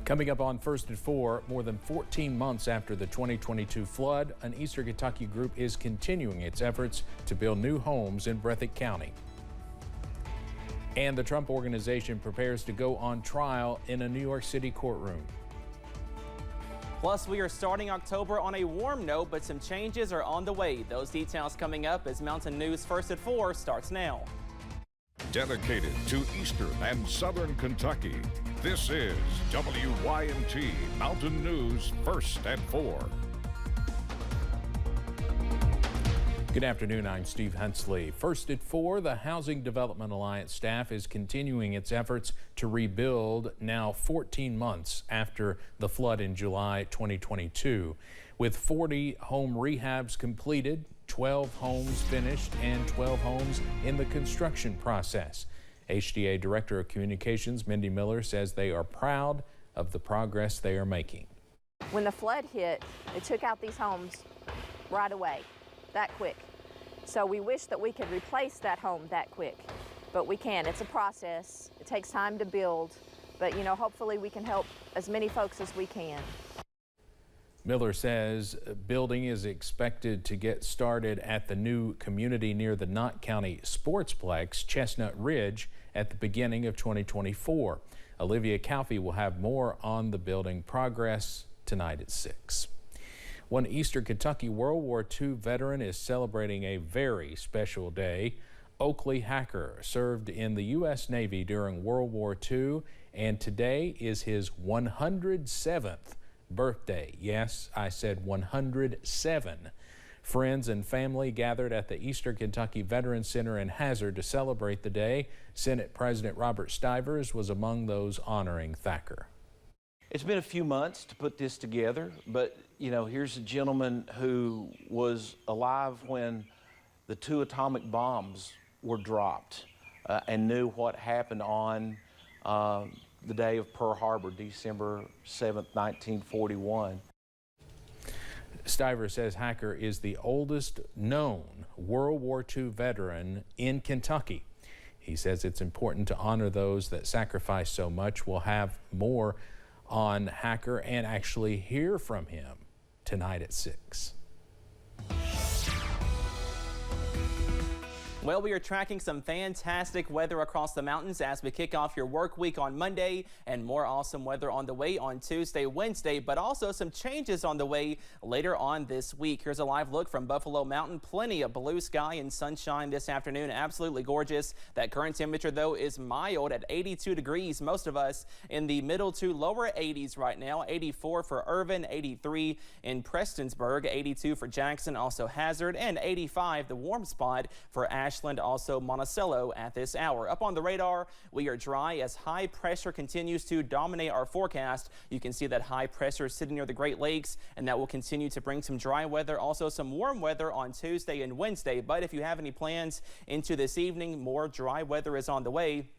Coming up on First at 4, more than 14 months after the 2022 flood, an Eastern Kentucky group is continuing its efforts to build new homes in Breathitt County. And the Trump organization prepares to go on trial in a New York City courtroom. Plus, we are starting October on a warm note, but some changes are on the way. Those details coming up as Mountain News First at 4 starts now. Dedicated to Eastern and Southern Kentucky, this is WYMT Mountain News First at 4. Good afternoon, I'm Steve Hensley. First at 4, the Housing Development Alliance staff is continuing its efforts to rebuild now 14 months after the flood in July 2022. With 40 home rehabs completed, 12 homes finished, and 12 homes in the construction process. HDA Director of Communications Mindy Miller says they are proud of the progress they are making. When the flood hit, it took out these homes right away, that quick. So we wish that we could replace that home that quick, but we can. It's a process. It takes time to build, but hopefully we can help as many folks as we can. Miller says building is expected to get started at the new community near the Knott County Sportsplex, Chestnut Ridge, at the beginning of 2024. Olivia Calfee will have more on the building progress tonight at 6. One Eastern Kentucky World War II veteran is celebrating a very special day. Oakley Hacker served in the U.S. Navy during World War II, and today is his 107th birthday. Yes, I said 107. Friends and family gathered at the Eastern Kentucky Veterans Center in Hazard to celebrate the day. Senate President Robert Stivers was among those honoring Thacker. It's been a few months to put this together, but here's a gentleman who was alive when the 2 atomic bombs were dropped and knew what happened on the day of Pearl Harbor, December 7th, 1941. Stivers says Hacker is the oldest known World War II veteran in Kentucky. He says it's important to honor those that sacrificed so much. We'll have more on Hacker and actually hear from him tonight at 6. Well, we are tracking some fantastic weather across the mountains as we kick off your work week on Monday, and more awesome weather on the way on Tuesday, Wednesday, but also some changes on the way later on this week. Here's a live look from Buffalo Mountain. Plenty of blue sky and sunshine this afternoon. Absolutely gorgeous. That current temperature, though, is mild at 82 degrees. Most of us in the middle to lower 80s right now. 84 for Irvin, 83 in Prestonsburg, 82 for Jackson, also Hazard, and 85, the warm spot for Ashland, also Monticello at this hour. Up on the radar, we are dry as high pressure continues to dominate our forecast. You can see that high pressure sitting near the Great Lakes, and that will continue to bring some dry weather, also some warm weather on Tuesday and Wednesday. But if you have any plans into this evening, more dry weather is on the way.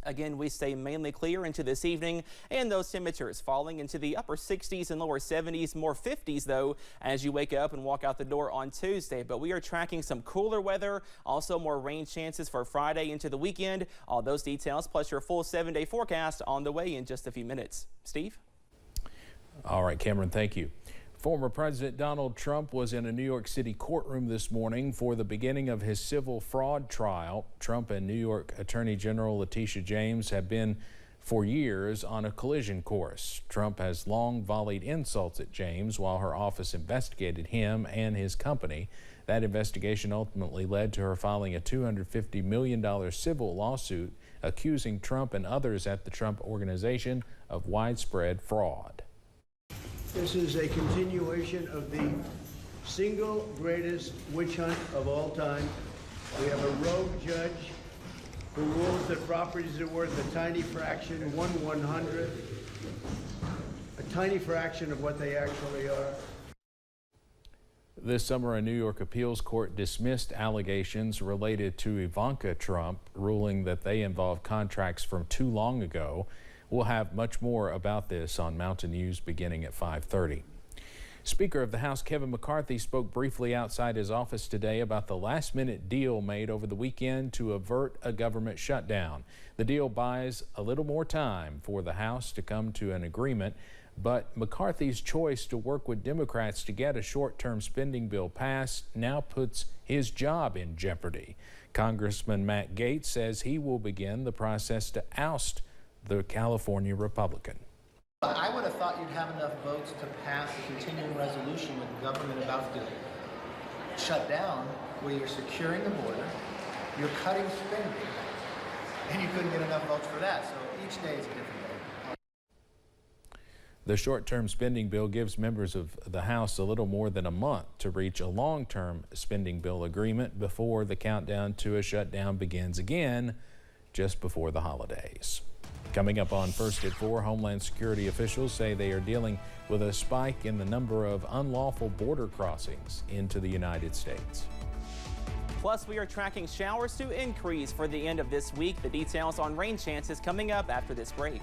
Again, we stay mainly clear into this evening, and those temperatures falling into the upper 60s and lower 70s, more 50s though as you wake up and walk out the door on Tuesday. But we are tracking some cooler weather, also more rain chances for Friday into the weekend. All those details plus your full 7-day forecast on the way in just a few minutes. Steve? All right, Cameron, thank you. Former President Donald Trump was in a New York City courtroom this morning for the beginning of his civil fraud trial. Trump and New York Attorney General Letitia James have been for years on a collision course. Trump has long volleyed insults at James while her office investigated him and his company. That investigation ultimately led to her filing a $250 million civil lawsuit accusing Trump and others at the Trump Organization of widespread fraud. This is a continuation of the single greatest witch hunt of all time. We have a rogue judge who rules that properties are worth a tiny fraction, 1/100th, a tiny fraction of what they actually are. This summer, a New York appeals court dismissed allegations related to Ivanka Trump, ruling that they involved contracts from too long ago. We'll have much more about this on Mountain News beginning at 5:30. Speaker of the House Kevin McCarthy spoke briefly outside his office today about the last-minute deal made over the weekend to avert a government shutdown. The deal buys a little more time for the House to come to an agreement, but McCarthy's choice to work with Democrats to get a short-term spending bill passed now puts his job in jeopardy. Congressman Matt Gaetz says he will begin the process to oust the California Republican. I would have thought you'd have enough votes to pass a continuing resolution with the government about to shut down, where you're securing the border, you're cutting spending, and you couldn't get enough votes for that. So each day is a different day. The short-term spending bill gives members of the House a little more than a month to reach a long-term spending bill agreement before the countdown to a shutdown begins again just before the holidays. Coming up on First at 4, Homeland Security officials say they are dealing with a spike in the number of unlawful border crossings into the United States. Plus, we are tracking showers to increase for the end of this week. The details on rain chances coming up after this break.